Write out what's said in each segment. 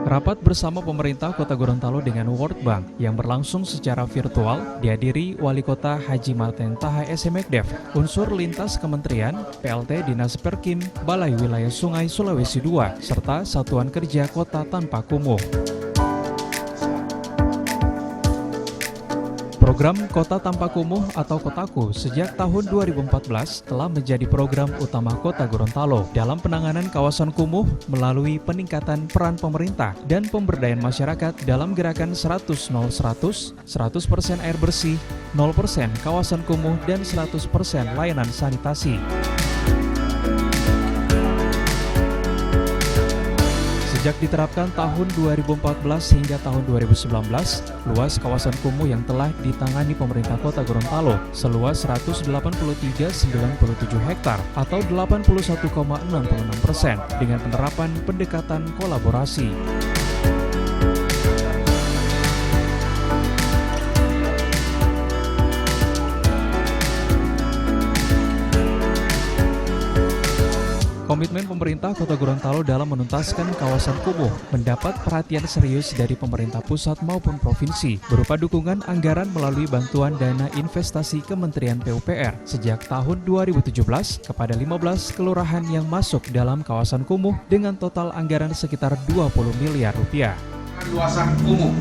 Rapat bersama pemerintah Kota Gorontalo dengan World Bank yang berlangsung secara virtual dihadiri Wali Kota Haji Marten Taha SMekDev, unsur lintas kementerian, PLT Dinas Perkim, Balai Wilayah Sungai Sulawesi II, serta Satuan Kerja Kota Tanpa Kumuh. Program Kota Tanpa Kumuh atau Kotaku sejak tahun 2014 telah menjadi program utama Kota Gorontalo dalam penanganan kawasan kumuh melalui peningkatan peran pemerintah dan pemberdayaan masyarakat dalam gerakan 100-0-100, 100% air bersih, 0% kawasan kumuh, dan 100% layanan sanitasi. Sejak diterapkan tahun 2014 hingga tahun 2019, luas kawasan kumuh yang telah ditangani pemerintah Kota Gorontalo seluas 183,97 hektar atau 81,66% dengan penerapan pendekatan kolaborasi. Komitmen pemerintah Kota Gorontalo dalam menuntaskan kawasan kumuh mendapat perhatian serius dari pemerintah pusat maupun provinsi berupa dukungan anggaran melalui bantuan dana investasi Kementerian PUPR sejak tahun 2017 kepada 15 kelurahan yang masuk dalam kawasan kumuh dengan total anggaran sekitar 20 miliar rupiah. Luasan kumuh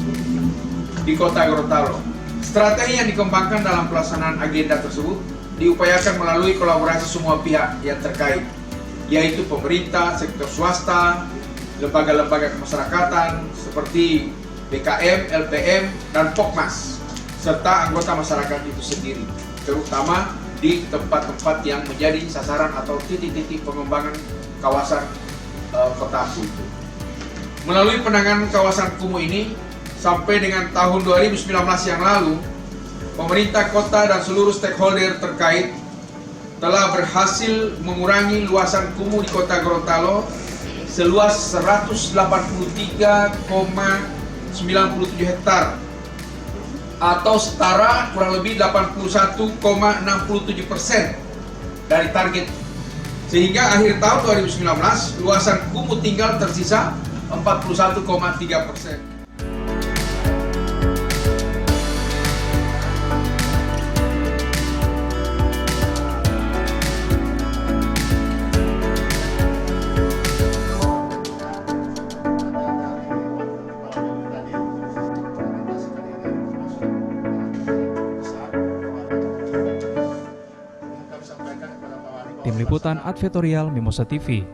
di Kota Gorontalo. Strategi yang dikembangkan dalam pelaksanaan agenda tersebut diupayakan melalui kolaborasi semua pihak yang terkait, yaitu pemerintah, sektor swasta, lembaga-lembaga kemasyarakatan seperti BKM, LPM, dan Pokmas, serta anggota masyarakat itu sendiri, terutama di tempat-tempat yang menjadi sasaran atau titik-titik pengembangan kawasan Kotaku itu. Melalui penanganan kawasan kumuh ini, sampai dengan tahun 2019 yang lalu, pemerintah kota dan seluruh stakeholder terkait telah berhasil mengurangi luasan kumuh di Kota Gorontalo seluas 183,97 hektar atau setara kurang lebih 81,67% dari target. Sehingga akhir tahun 2019 luasan kumuh tinggal tersisa 41,3%. Tim Liputan Advertorial Mimosa TV.